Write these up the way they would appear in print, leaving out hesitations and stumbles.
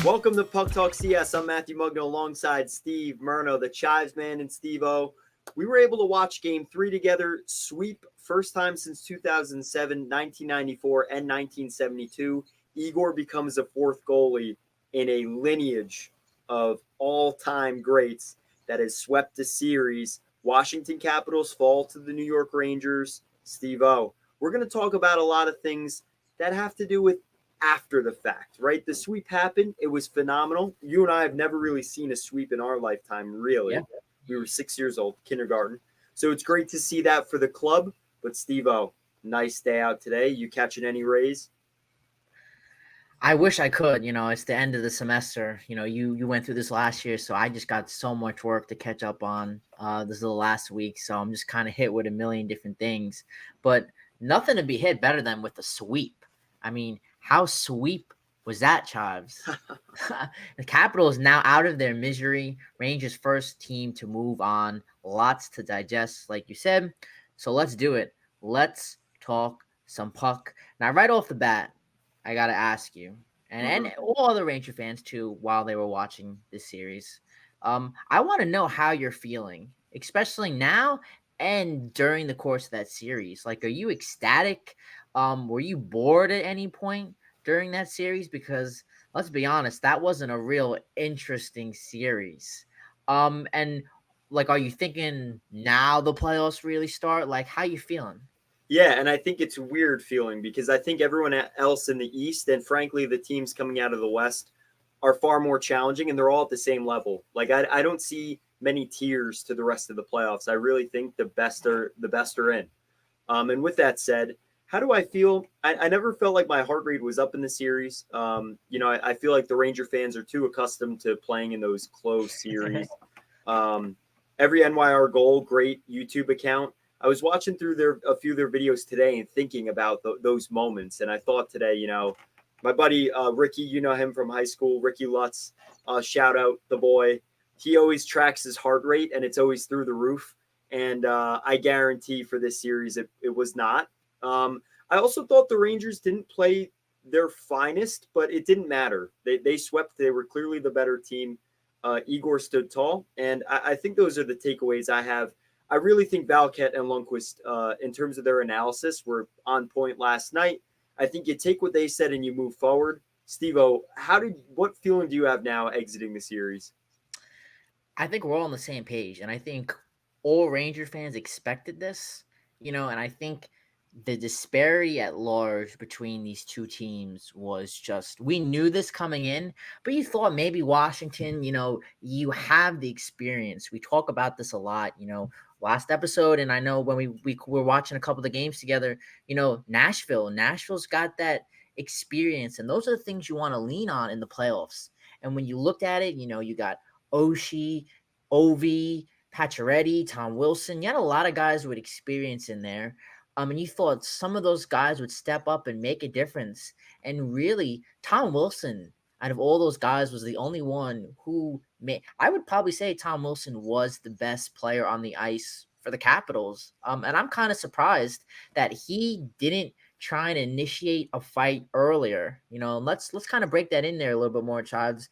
Welcome to Puck Talk CS. I'm Matthew Mugno alongside Steve Murno, the Chives man, and Steve-O. We were able to watch Game 3 together, sweep first time since 2007, 1994, and 1972. Igor becomes the fourth goalie in a lineage of all-time greats that has swept the series. Washington Capitals fall to the New York Rangers. Steve-O, we're going to talk about a lot of things that have to do with after the fact, right? The sweep happened. It was phenomenal. You and I have never really seen a sweep in our lifetime, really. Yeah. We were 6 years old, kindergarten. So it's great to see that for the club. But Steve-O, nice day out today. You catching any rays? I wish I could. It's the end of the semester. You went through this last year, so I just got so much work to catch up on. This is the last week, so I'm just kind of hit with a million different things. But nothing to be hit better than with a sweep. I mean, how sweep was that, Chives? The Capitals now out of their misery. Rangers first team to move on. Lots to digest, like you said. So let's do it. Let's talk some puck. Now, right off the bat, I got to ask you, and all other Ranger fans too, while they were watching this series, I want to know how you're feeling, especially now and during the course of that series. Like, are you ecstatic? Were you bored at any point during that series? Because let's be honest, that wasn't a real interesting series. And like, are you thinking now the playoffs really start? Like, how you feeling? Yeah, and I think it's a weird feeling because I think everyone else in the East and frankly the teams coming out of the West are far more challenging and they're all at the same level. Like I don't see many tiers to the rest of the playoffs. I really think the best are in. And with that said, how do I feel? I never felt like my heart rate was up in the series. I feel like the Ranger fans are too accustomed to playing in those close series. Um, every NYR goal, great YouTube account. I was watching through a few of their videos today and thinking about those moments. And I thought today, my buddy Ricky, you know him from high school, Ricky Lutz, shout out the boy. He always tracks his heart rate and it's always through the roof. And I guarantee for this series, it was not. I also thought the Rangers didn't play their finest, but it didn't matter. They swept. They were clearly the better team. Igor stood tall. And I think those are the takeaways I have. I really think Valquette and Lundqvist, in terms of their analysis, were on point last night. I think you take what they said and you move forward. Steve-O, what feeling do you have now exiting the series? I think we're all on the same page, and I think all Ranger fans expected this, and I think the disparity at large between these two teams was just, we knew this coming in, but you thought maybe Washington, you have the experience. We talk about this a lot, last episode, and I know when we were watching a couple of the games together, Nashville's got that experience, and those are the things you want to lean on in the playoffs. And when you looked at it, you got Oshie, Ovi, Pacioretty, Tom Wilson. You had a lot of guys with experience in there. And you thought some of those guys would step up and make a difference. And really, Tom Wilson, out of all those guys, was the only one who made. I would probably say Tom Wilson was the best player on the ice for the Capitals. And I'm kind of surprised that he didn't try and initiate a fight earlier. Let's kind of break that in there a little bit more, Chads.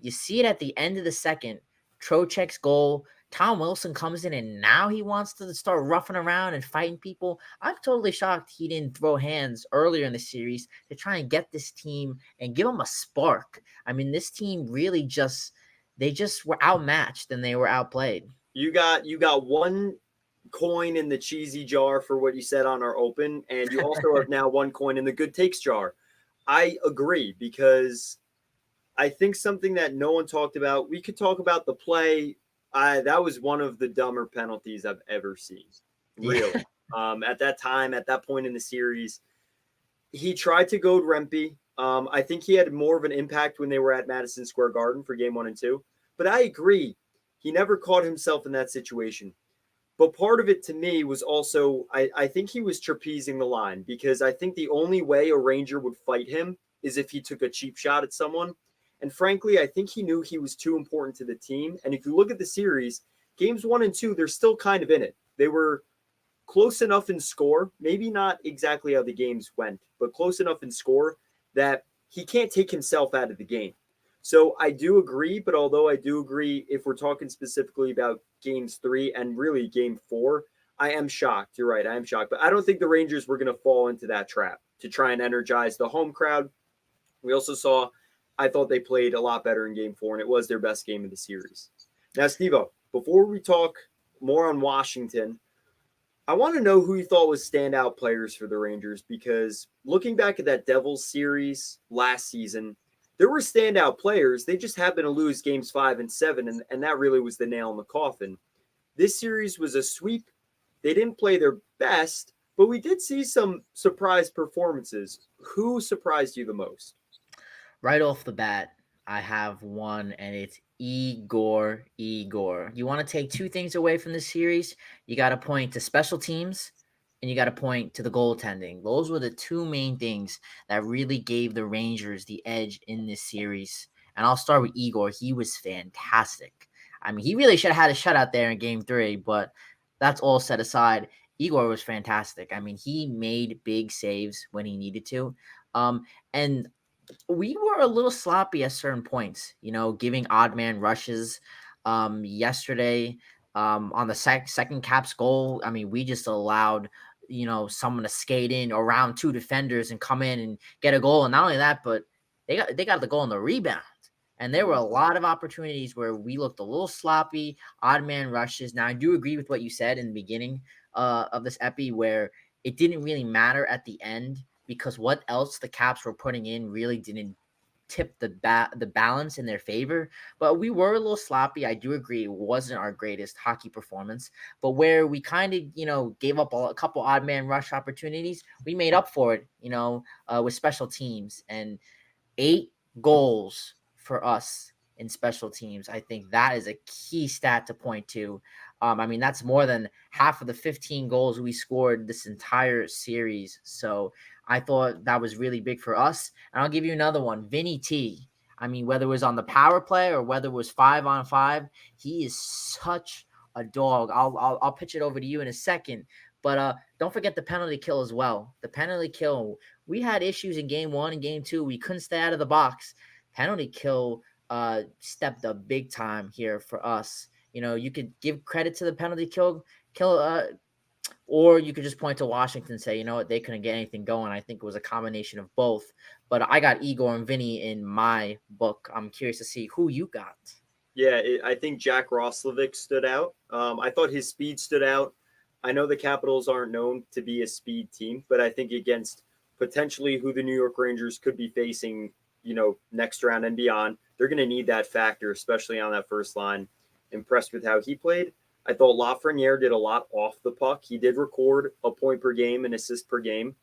You see it at the end of the second. Trocheck's goal. Tom Wilson comes in and now he wants to start roughing around and fighting people. I'm totally shocked he didn't throw hands earlier in the series to try and get this team and give them a spark. I mean, this team really they just were outmatched and they were outplayed. You got one coin in the cheesy jar for what you said on our open, and you also have now one coin in the good takes jar. I agree because I think something that no one talked about, we could talk about the play. That was one of the dumber penalties I've ever seen. Really. Yeah. At that time, at that point in the series, he tried to goad Rempe. I think he had more of an impact when they were at Madison Square Garden for game 1 and 2. But I agree. He never caught himself in that situation. But part of it to me was also, I think he was trapezing the line because I think the only way a Ranger would fight him is if he took a cheap shot at someone. And frankly, I think he knew he was too important to the team. And if you look at the series, games 1 and 2, they're still kind of in it. They were close enough in score, maybe not exactly how the games went, but close enough in score that he can't take himself out of the game. So I do agree, but although I do agree, if we're talking specifically about games 3 and really game 4, I am shocked. You're right. I am shocked. But I don't think the Rangers were going to fall into that trap to try and energize the home crowd. We also saw, I thought they played a lot better in game 4, and it was their best game of the series. Now, Steve, before we talk more on Washington, I want to know who you thought was standout players for the Rangers, because looking back at that Devils series last season, there were standout players. They just happened to lose games 5 and 7, and that really was the nail in the coffin. This series was a sweep. They didn't play their best, but we did see some surprise performances. Who surprised you the most? Right off the bat, I have one, and it's Igor. Igor. You want to take two things away from this series? You got to point to special teams, and you got to point to the goaltending. Those were the two main things that really gave the Rangers the edge in this series. And I'll start with Igor. He was fantastic. I mean, he really should have had a shutout there in game 3, but that's all set aside. Igor was fantastic. I mean, he made big saves when he needed to. And we were a little sloppy at certain points, giving odd man rushes. Yesterday, on the second Caps goal, I mean, we just allowed, someone to skate in around two defenders and come in and get a goal. And not only that, but they got the goal on the rebound. And there were a lot of opportunities where we looked a little sloppy, odd man rushes. Now, I do agree with what you said in the beginning of this epi, where it didn't really matter at the end, because what else the Caps were putting in really didn't tip the balance in their favor. But we were a little sloppy. I do agree it wasn't our greatest hockey performance, but where we kind of gave up a couple odd man rush opportunities, we made up for it. With special teams, and 8 goals for us in special teams. I think that is a key stat to point to. I mean, that's more than half of the 15 goals we scored this entire series. So I thought that was really big for us. And I'll give you another one, Vinny T. I mean, whether it was on the power play or whether it was 5-on-5, he is such a dog. I'll pitch it over to you in a second. But don't forget the penalty kill as well. The penalty kill, we had issues in game 1 and game 2. We couldn't stay out of the box. Penalty kill stepped up big time here for us. You could give credit to the penalty kill, or you could just point to Washington and say, you know what, they couldn't get anything going. I think it was a combination of both. But I got Igor and Vinny in my book. I'm curious to see who you got. Yeah, I think Jack Roslovic stood out. I thought his speed stood out. I know the Capitals aren't known to be a speed team, but I think against potentially who the New York Rangers could be facing, next round and beyond, they're going to need that factor, especially on that first line. Impressed with how he played. I thought Lafreniere did a lot off the puck. He did record a point per game, an assist per game.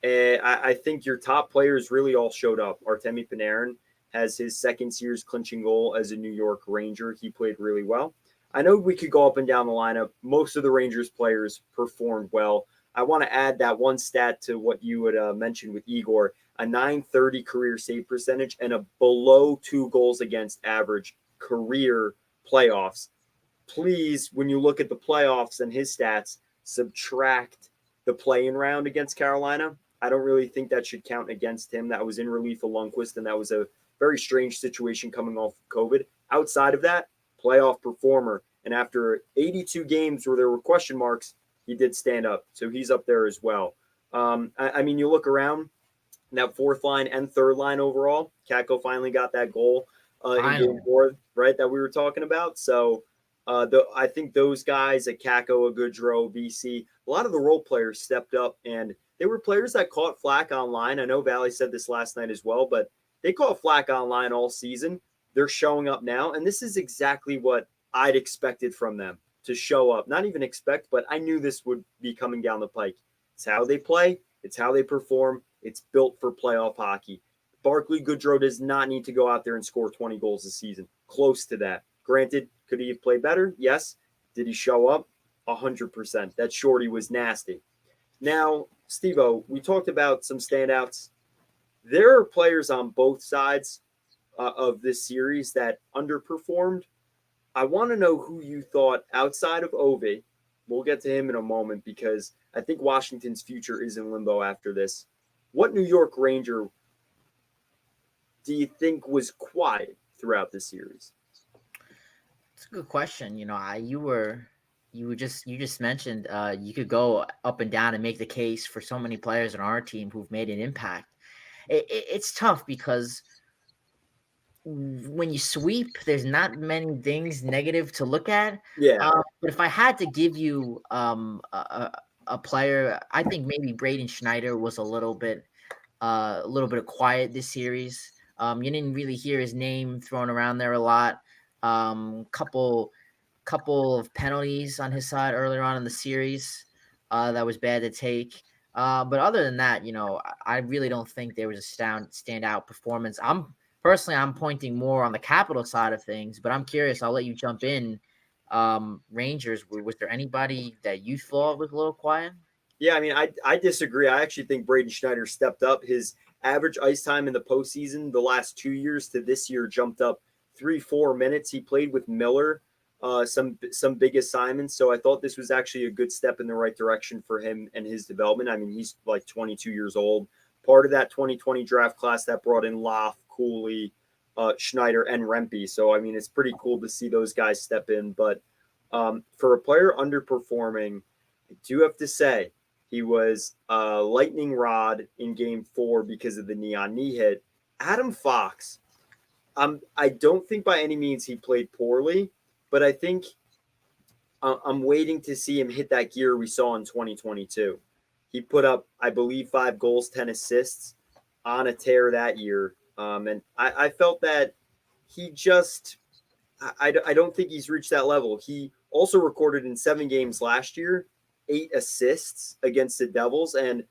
And I think your top players really all showed up. Artemi Panarin has his second series clinching goal as a New York Ranger. He played really well. I know we could go up and down the lineup. Most of the Rangers players performed well. I want to add that one stat to what you had mentioned with Igor, a 930 career save percentage and a below 2 goals against average career playoffs. Please, when you look at the playoffs and his stats, subtract the play-in round against Carolina. I don't really think that should count against him. That was in relief of Lundqvist, and that was a very strange situation coming off of COVID. Outside of that, playoff performer. And after 82 games where there were question marks, he did stand up. So he's up there as well. I mean, you look around, that fourth line and third line overall, Kako finally got that goal in game 4, right, that we were talking about. So I think those guys at Kako, Goodrow, BC, a lot of the role players stepped up, and they were players that caught flack online. I know Valley said this last night as well, but they caught flack online all season. They're showing up now, and this is exactly what I'd expected from them, to show up. Not even expect, but I knew this would be coming down the pike. It's how they play. It's how they perform. It's built for playoff hockey. Barclay Goodrow does not need to go out there and score 20 goals a season. Close to that. Granted, could he have played better? Yes. Did he show up? 100%. That shorty was nasty. Now, Steve-O, we talked about some standouts. There are players on both sides of this series that underperformed. I want to know who you thought outside of Ove. We'll get to him in a moment because I think Washington's future is in limbo after this. What New York Ranger do you think was quiet throughout the series? It's a good question. You just mentioned you could go up and down and make the case for so many players on our team who've made an impact. It's tough because when you sweep, there's not many things negative to look at. Yeah, But if I had to give you a player, I think maybe Braden Schneider was a little bit of quiet this series. You didn't really hear his name thrown around there a lot. Couple of penalties on his side earlier on in the series that was bad to take. But other than that, I really don't think there was a standout performance. I'm pointing more on the capital side of things, but I'm curious. I'll let you jump in. Rangers, was there anybody that you thought was a little quiet? yeah. I mean, I disagree. I actually think Braden Schneider stepped up. His average ice time in the postseason the last 2 years to this year jumped up 3-4 minutes. He played with Miller, some big assignments. So I thought this was actually a good step in the right direction for him and his development. I mean, he's like 22 years old. Part of that 2020 draft class that brought in Loff, Cooley, Schneider, and Rempe. So I mean, it's pretty cool to see those guys step in. But for a player underperforming, I do have to say he was a lightning rod in Game 4 because of the knee hit. Adam Fox. I don't think by any means he played poorly, but I think I'm waiting to see him hit that gear we saw in 2022. He put up, I believe, 5 goals, 10 assists on a tear that year. And I felt that he just, I don't think he's reached that level. He also recorded in 7 games last year 8 assists against the Devils. And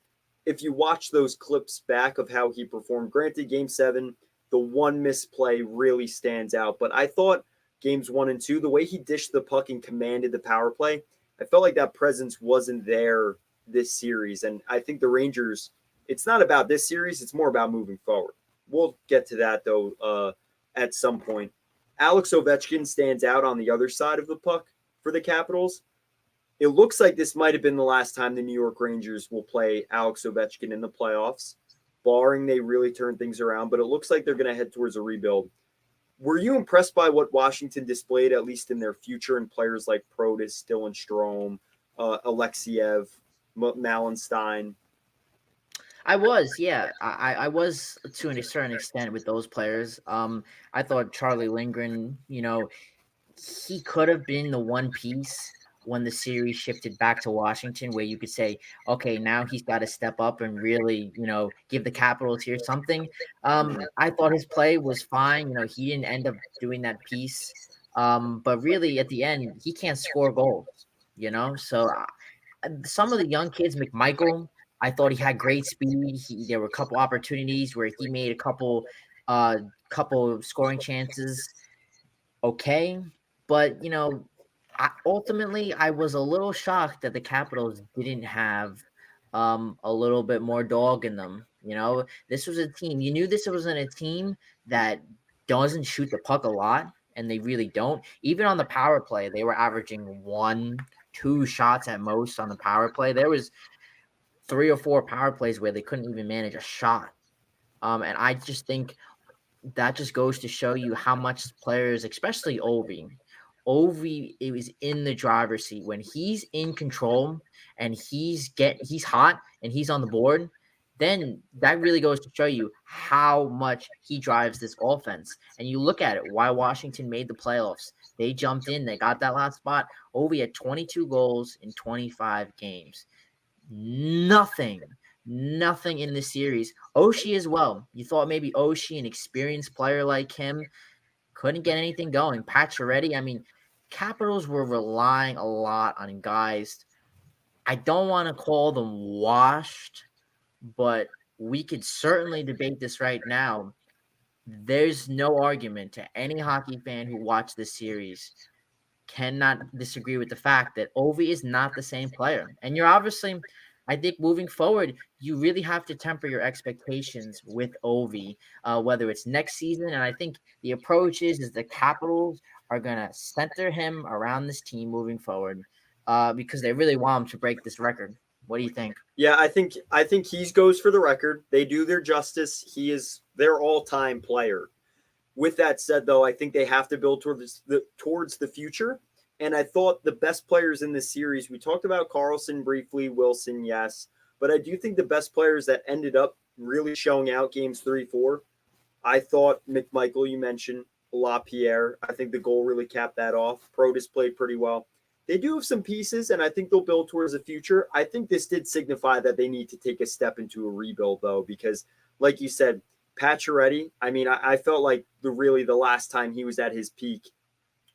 if you watch those clips back of how he performed, granted, Game 7, the one misplay really stands out. But I thought games 1 and 2, the way he dished the puck and commanded the power play, I felt like that presence wasn't there this series. And I think the Rangers, it's not about this series, it's more about moving forward. We'll get to that, though, at some point. Alex Ovechkin stands out on the other side of the puck for the Capitals. It looks like this might have been the last time the New York Rangers will play Alex Ovechkin in the playoffs, barring they really turn things around. But it looks like they're going to head towards a rebuild. Were you impressed by what Washington displayed, at least in their future, in players like Protas, Dylan Strome, Alexiev, Malenstein? I was, yeah, I was to a certain extent with those players. I thought Charlie Lindgren, he could have been the one piece when the series shifted back to Washington, where you could say, okay, now he's got to step up and really, give the Capitals here something. I thought his play was fine. He didn't end up doing that piece. But really, at the end, he can't score goals. So some of the young kids, McMichael, I thought he had great speed. There were a couple opportunities where he made a couple scoring chances. Okay, but ultimately, I was a little shocked that the Capitals didn't have a little bit more dog in them. This was a team. You knew this wasn't a team that doesn't shoot the puck a lot, and they really don't. Even on the power play, they were averaging 1, 2 shots at most on the power play. There was 3 or 4 power plays where they couldn't even manage a shot. And I just think that just goes to show you how much players, especially Ovi, it was in the driver's seat when he's in control and he's hot and he's on the board. Then that really goes to show you how much he drives this offense. And you look at it, why Washington made the playoffs. They jumped in, they got that last spot. Ovi had 22 goals in 25 games. Nothing in this series. Oshie as well. You thought maybe Oshie, an experienced player like him, couldn't get anything going. Pacioretty, I mean, Capitals were relying a lot on guys. I don't want to call them washed, but we could certainly debate this right now. There's no argument to any hockey fan who watched this series cannot disagree with the fact that Ovi is not the same player. And you're obviously, I think moving forward, you really have to temper your expectations with Ovi, whether it's next season. And I think the approach is the Capitals are going to center him around this team moving forward because they really want him to break this record. What do you think? Yeah, I think he goes for the record. They do their justice. He is their all-time player. With that said, though, I think they have to build towards the future. And I thought the best players in this series, we talked about Carlson briefly, Wilson, yes. But I do think the best players that ended up really showing out games 3, 4, I thought McMichael, you mentioned, LaPierre. I think the goal really capped that off. Protus played pretty well. They do have some pieces, and I think they'll build towards the future. I think this did signify that they need to take a step into a rebuild, though, because, like you said, Pacioretty, I mean, I felt like the last time he was at his peak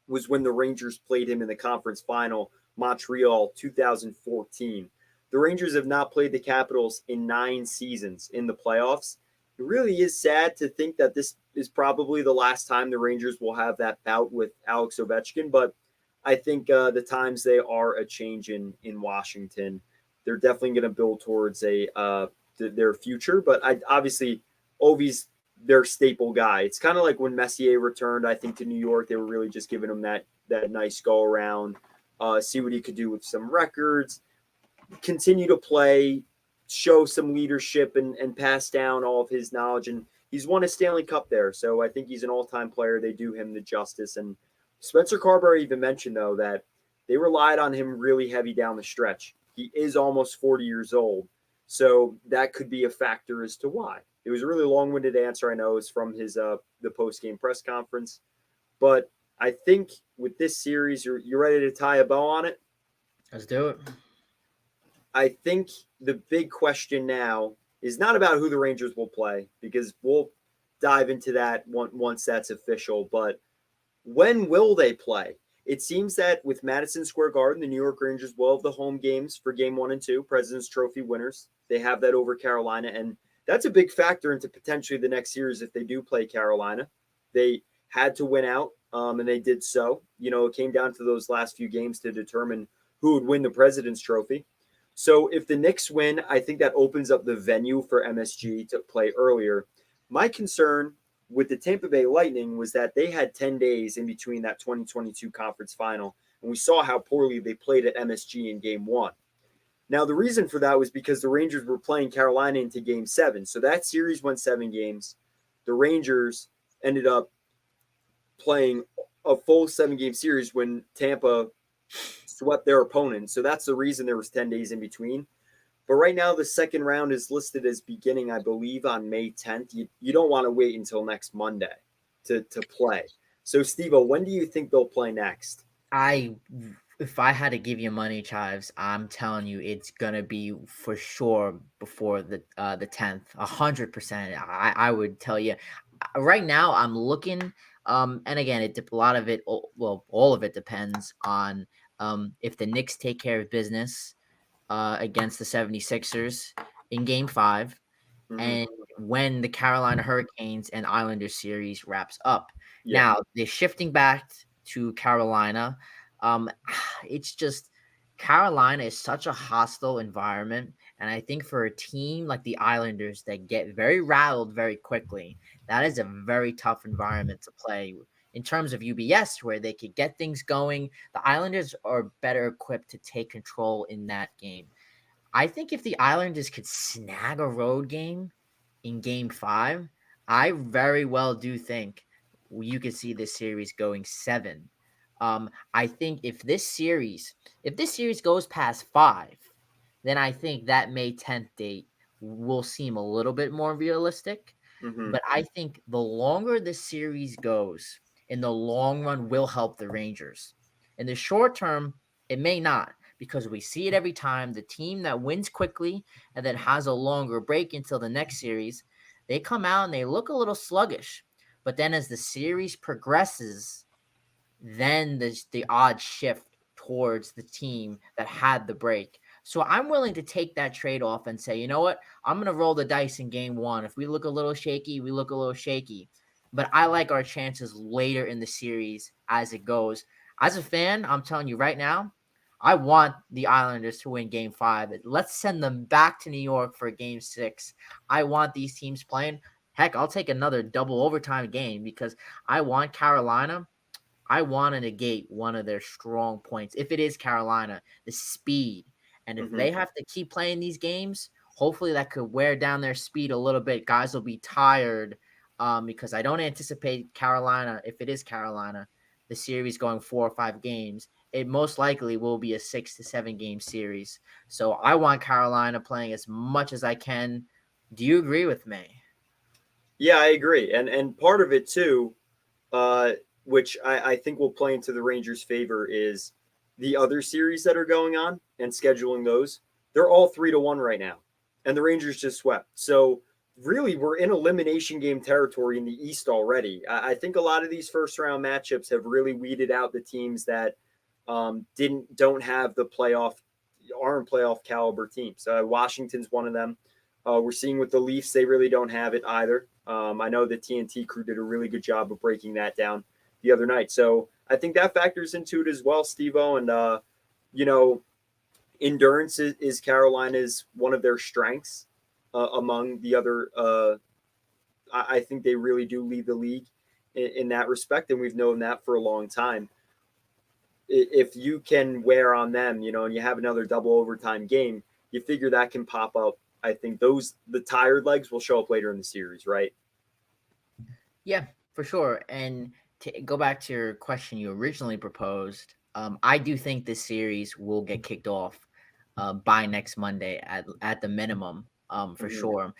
was when the Rangers played him in the conference final, Montreal 2014. The Rangers have not played the Capitals in 9 seasons in the playoffs. It really is sad to think that this is probably the last time the Rangers will have that bout with Alex Ovechkin, but I think the times they are a change in Washington. They're definitely going to build towards their future, but obviously Ovi's their staple guy. It's kind of like when Messier returned, I think, to New York. They were really just giving him that nice go around, see what he could do with some records, continue to play, show some leadership, and pass down all of his knowledge. And he's won a Stanley Cup there, so I think he's an all-time player. They do him the justice. And Spencer Carberry even mentioned, though, that they relied on him really heavy down the stretch. He is almost 40 years old, so that could be a factor as to why. It was a really long-winded answer. I know it's from his the post-game press conference, but I think with this series, you're ready to tie a bow on it. Let's do it. I think the big question now is not about who the Rangers will play, because we'll dive into that once that's official. But when will they play? It seems that with Madison Square Garden, the New York Rangers will have the home games for Game 1 and 2, President's Trophy winners. They have that over Carolina, and that's a big factor into potentially the next series if they do play Carolina. They had to win out, and they did so. It came down to those last few games to determine who would win the President's Trophy. So if the Knicks win, I think that opens up the venue for MSG to play earlier. My concern with the Tampa Bay Lightning was that they had 10 days in between that 2022 conference final, and we saw how poorly they played at MSG in Game 1. Now, the reason for that was because the Rangers were playing Carolina into Game 7. So that series went 7 games. The Rangers ended up playing a full 7-game series when Tampa swept their opponent. So that's the reason there was 10 days in between. But right now, the second round is listed as beginning, I believe, on May 10th. You don't want to wait until next Monday to play. So, Steve-O, when do you think they'll play next? If I had to give you money, Chives, I'm telling you it's gonna be for sure before the 10th, 100%. I would tell you right now. I'm looking, and again, a lot of it, well, all of it depends on if the Knicks take care of business against the 76ers in Game 5, and when the Carolina Hurricanes and Islanders series wraps up. Yeah. Now, they're shifting back to Carolina. It's just Carolina is such a hostile environment, and I think for a team like the Islanders that get very rattled very quickly, that is a very tough environment to play. In terms of UBS, where they could get things going, the Islanders are better equipped to take control in that game. I think if the Islanders could snag a road game in Game 5, I very well do think you could see this series going 7. I think if this series goes past 5, then I think that May 10th date will seem a little bit more realistic. But I think the longer the series goes, in the long run, will help the Rangers. In the short term, it may not, because we see it every time. The team that wins quickly and then has a longer break until the next series, they come out and they look a little sluggish. But then as the series progresses, then the odds shift towards the team that had the break. So I'm willing to take that trade-off and say, you know what? I'm going to roll the dice in Game 1. If we look a little shaky, we look a little shaky. But I like our chances later in the series as it goes. As a fan, I'm telling you right now, I want the Islanders to win Game 5. Let's send them back to New York for Game 6. I want these teams playing. Heck, I'll take another double overtime game because I want Carolina. I want to negate one of their strong points. If it is Carolina, the speed. And if they have to keep playing these games, hopefully that could wear down their speed a little bit. Guys will be tired because I don't anticipate Carolina, if it is Carolina, the series going 4 or 5 games. It most likely will be a 6 to 7 game series. So I want Carolina playing as much as I can. Do you agree with me? Yeah, I agree. And part of it too, uh, which I think will play into the Rangers' favor, is the other series that are going on and scheduling those. They're all 3-1 right now, and the Rangers just swept. So really, we're in elimination game territory in the East already. I think a lot of these first round matchups have really weeded out the teams that don't have the playoff aren't playoff caliber teams. Washington's one of them. We're seeing with the Leafs, they really don't have it either. I know the TNT crew did a really good job of breaking that down the other night. So I think that factors into it as well, Steve-O. And, you know, endurance is Carolina's one of their strengths among the other. I think they really do lead the league in that respect. And we've known that for a long time. If you can wear on them, and you have another double overtime game, you figure that can pop up. I think the tired legs will show up later in the series, right? Yeah, for sure. And to go back to your question you originally proposed, I do think this series will get kicked off by next Monday at the minimum, for Mm-hmm. sure.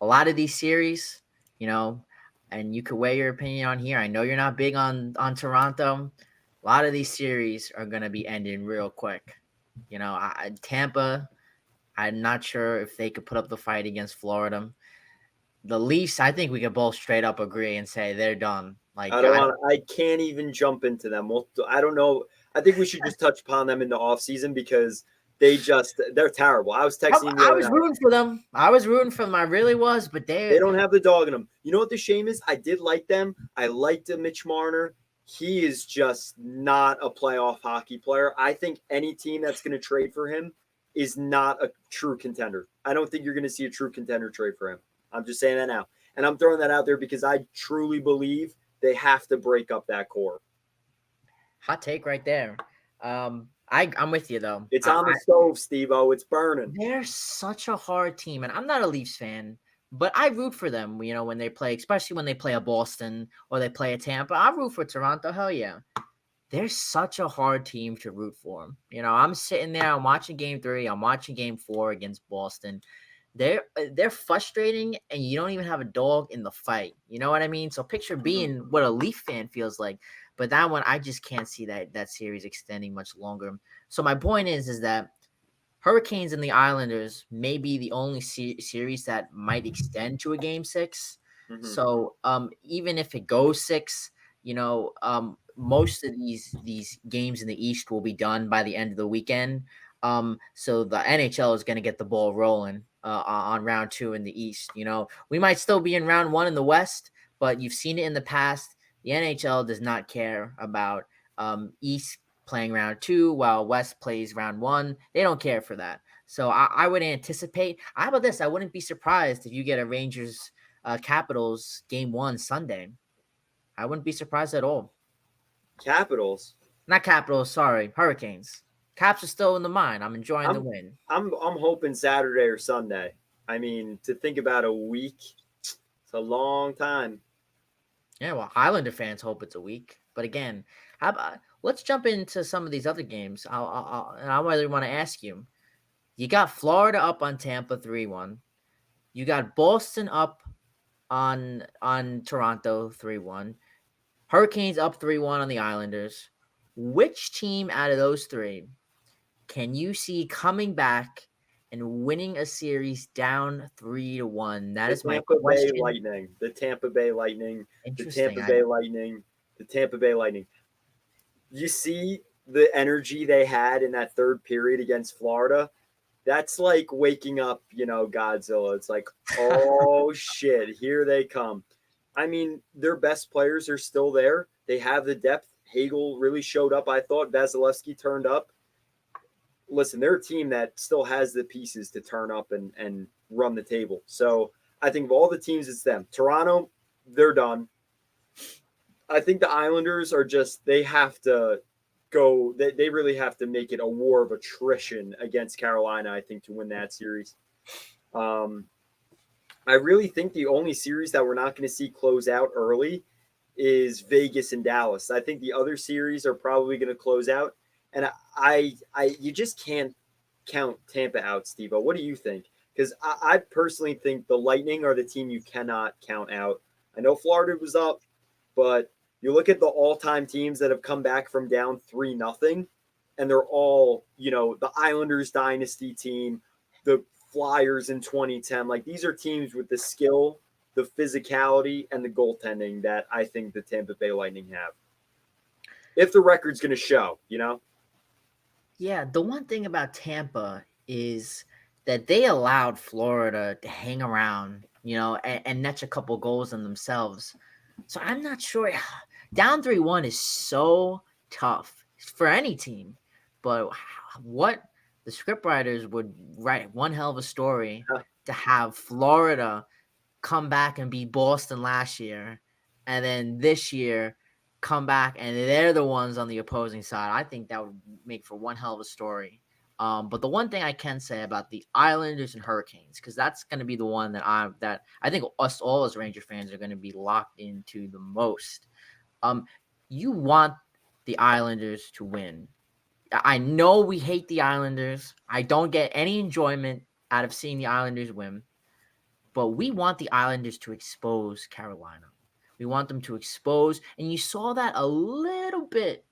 A lot of these series, you know, and you could weigh your opinion on here. I know you're not big on Toronto. A lot of these series are gonna be ending real quick. Tampa. I'm not sure if they could put up the fight against Florida. The Leafs, I think we could both straight up agree and say they're done. I Like don't I want. I can't even jump into them. I don't know. I think we should just touch upon them in the off season because they're terrible. I was texting the I other was night. rooting for them. I was rooting for them. I really was, but They don't have the dog in them. You know what the shame is? I did like them. I liked Mitch Marner. He is just not a playoff hockey player. I think any team that's going to trade for him is not a true contender. I don't think you're going to see a true contender trade for him. I'm just saying that now. And I'm throwing that out there because I truly believe they have to break up that core. hot take right there. I'm with you though. It's on the stove, Steve-O. It's burning. They're such a hard team, and I'm not a Leafs fan, but I root for them. When they play, especially when they play a Boston or they play a Tampa. I root for Toronto. Hell yeah. They're such a hard team to root for. I'm sitting there, I'm watching game 3, I'm watching game 4 against Boston. They're frustrating, and you don't even have a dog in the fight. You know what I mean? So picture being what a Leaf fan feels like. But that one, I just can't see that series extending much longer. So my point is that Hurricanes and the Islanders may be the only series that might extend to a game 6. Mm-hmm. So even if it goes 6, most of these games in the East will be done by the end of the weekend. So the NHL is going to get the ball rolling on round 2 in the East. We might still be in round 1 in the West, but you've seen it in the past. The NHL does not care about East playing round 2 while West plays round 1. They don't care for that. So I would anticipate. How about this? I wouldn't be surprised if you get a Rangers Capitals game 1 Sunday. I wouldn't be surprised at all. Capitals. Not Capitals, sorry, Hurricanes. Caps are still in the mine. I'm enjoying the win. I'm hoping Saturday or Sunday. I mean, to think about a week, it's a long time. Yeah, well, Islander fans hope it's a week. But again, let's jump into some of these other games. I really want to ask you. You got Florida up on Tampa 3-1. You got Boston up on Toronto 3-1. Hurricanes up 3-1 on the Islanders. Which team out of those 3 can you see coming back and winning a series down 3-1? That is my question. The Tampa Bay Lightning. Interesting. The Tampa Bay Lightning. You see the energy they had in that third period against Florida? That's like waking up, Godzilla. It's like, oh shit, here they come. I mean, their best players are still there. They have the depth. Hagel really showed up, I thought. Vasilevsky turned up. Listen, they're a team that still has the pieces to turn up and run the table. So I think of all the teams, it's them. Toronto, they're done. I think the Islanders are they have to go. They really have to make it a war of attrition against Carolina, I think, to win that series. I really think the only series that we're not going to see close out early is Vegas and Dallas. I think the other series are probably going to close out, and you just can't count Tampa out, Steve. What do you think? Because I personally think the Lightning are the team you cannot count out. I know Florida was up, but you look at the all-time teams that have come back from down 3-0, and they're all, the Islanders dynasty team, the Flyers in 2010. Like, these are teams with the skill, the physicality, and the goaltending that I think the Tampa Bay Lightning have. If the record's going to show. Yeah, the one thing about Tampa is that they allowed Florida to hang around, and netch a couple goals on themselves. So I'm not sure. Down 3-1 is so tough for any team. But what the scriptwriters would write one hell of a story to have Florida come back and beat Boston last year, and then this year come back and they're the ones on the opposing side. I think that would make for one hell of a story. But the one thing I can say about the Islanders and Hurricanes, because that's going to be the one that I think us all as Ranger fans are going to be locked into the most. You want the Islanders to win. I know we hate the Islanders. I don't get any enjoyment out of seeing the Islanders win, but we want the Islanders to expose Carolina. We want them to expose, and you saw that a little bit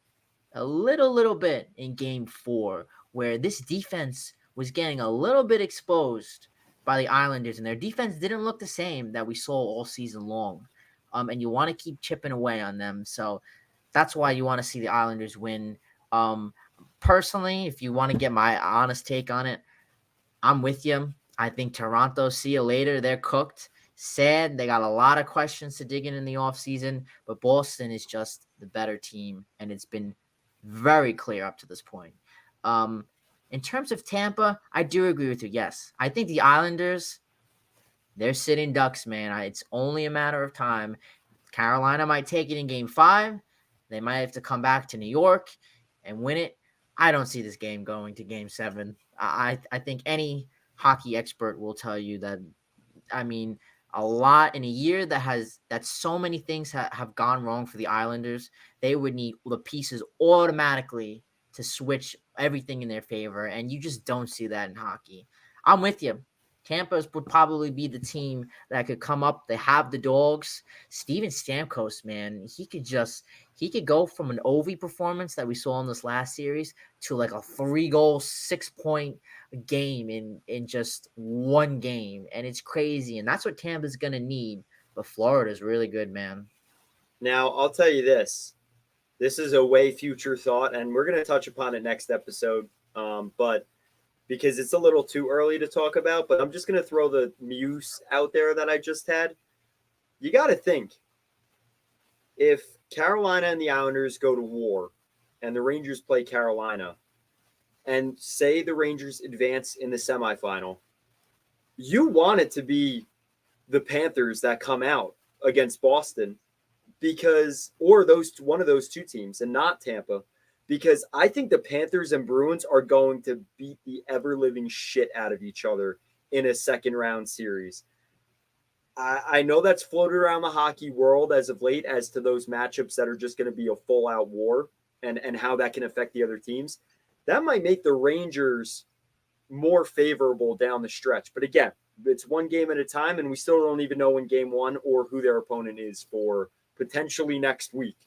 in game 4, where this defense was getting a little bit exposed by the Islanders, and their defense didn't look the same that we saw all season long. And you want to keep chipping away on them. So that's why you want to see the Islanders win. Personally, if you want to get my honest take on it, I'm with you. I think Toronto, see you later. They're cooked. Sad. They got a lot of questions to dig in the offseason, but Boston is just the better team, and it's been very clear up to this point. In terms of Tampa, I do agree with you. Yes, I think the Islanders, they're sitting ducks, man. It's only a matter of time. Carolina might take it in game 5. They might have to come back to New York and win it. I don't see this game going to game 7. I think any hockey expert will tell you that, a lot in a year that so many things have gone wrong for the Islanders, they would need the pieces automatically to switch everything in their favor, and you just don't see that in hockey. I'm with you. Tampa would probably be the team that could come up. They have the dogs. Steven Stamkos, man, he could go from an Ovi performance that we saw in this last series to like a 3-goal, 6-point game in just one game. And it's crazy. And that's what Tampa's going to need. But Florida's really good, man. Now, I'll tell you this. This is a way future thought, and we're going to touch upon it next episode. But because it's a little too early to talk about, but I'm just going to throw the muse out there that I just had. You got to think, if Carolina and the Islanders go to war and the Rangers play Carolina, and say the Rangers advance in the semifinal, you want it to be the Panthers that come out against Boston, or one of those two teams, and not Tampa, because I think the Panthers and Bruins are going to beat the ever-living shit out of each other in a second-round series. I know that's floated around the hockey world as of late as to those matchups that are just going to be a full-out war and how that can affect the other teams. That might make the Rangers more favorable down the stretch. But again, it's one game at a time, and we still don't even know in game 1 or who their opponent is for potentially next week.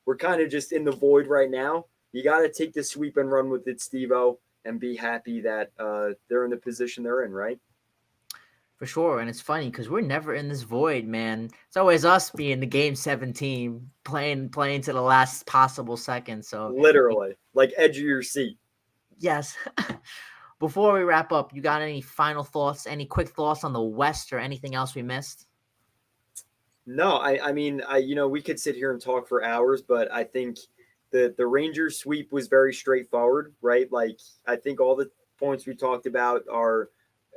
We're kind of just in the void right now. You got to take the sweep and run with it, Steve-O, and be happy that they're in the position they're in, right? For sure. And it's funny because we're never in this void, man. It's always us being the game 7 team, playing to the last possible second. So literally, like edge of your seat. Yes. Before we wrap up, you got any final thoughts, any quick thoughts on the West or anything else we missed? No, we could sit here and talk for hours, but I think the Rangers sweep was very straightforward, right? Like, I think all the points we talked about are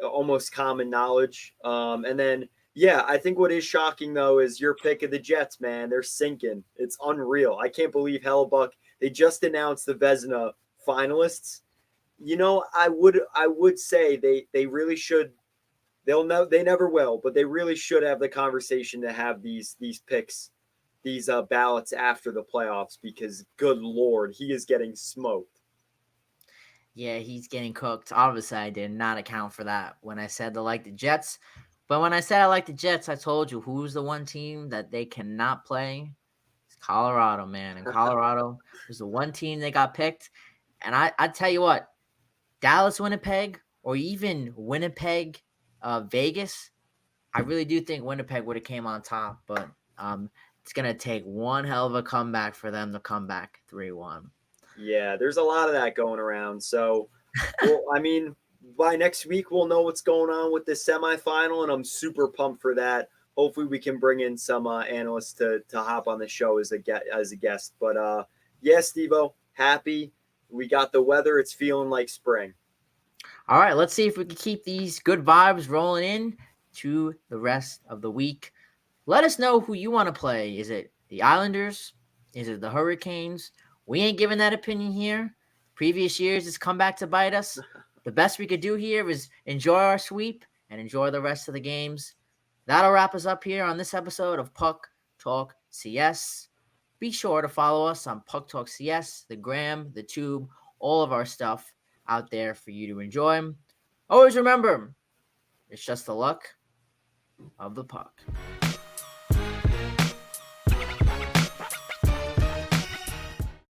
almost common knowledge. And then, yeah, I think what is shocking, though, is your pick of the Jets, man. They're sinking. It's unreal. I can't believe Hellebuck. They just announced the Vezina finalists. I would say they really should They'll know they never will, but they really should have the conversation to have these picks, these ballots after the playoffs because good lord, he is getting smoked. Yeah, he's getting cooked. Obviously, I did not account for that when I said I like the Jets. But when I said I like the Jets, I told you who's the one team that they cannot play. It's Colorado, man. And Colorado was the one team that got picked. And I tell you what, Dallas, Winnipeg, or even Winnipeg, Vegas. I really do think Winnipeg would have came on top, but it's gonna take one hell of a comeback for them to come back 3-1. Yeah, there's a lot of that going around. So, well, I mean, by next week we'll know what's going on with the semifinal, and I'm super pumped for that. Hopefully, we can bring in some analysts to hop on the show as a guest. But yeah, Stevo, happy we got the weather. It's feeling like spring. All right, let's see if we can keep these good vibes rolling in to the rest of the week. Let us know who you want to play. Is it the Islanders? Is it the Hurricanes? We ain't giving that opinion here. Previous years has come back to bite us. The best we could do here is enjoy our sweep and enjoy the rest of the games. That'll wrap us up here on this episode of Puck Talk CS. Be sure to follow us on Puck Talk CS, the Gram, the Tube, all of our stuff out there for you to enjoy. Always remember, it's just the luck of the puck.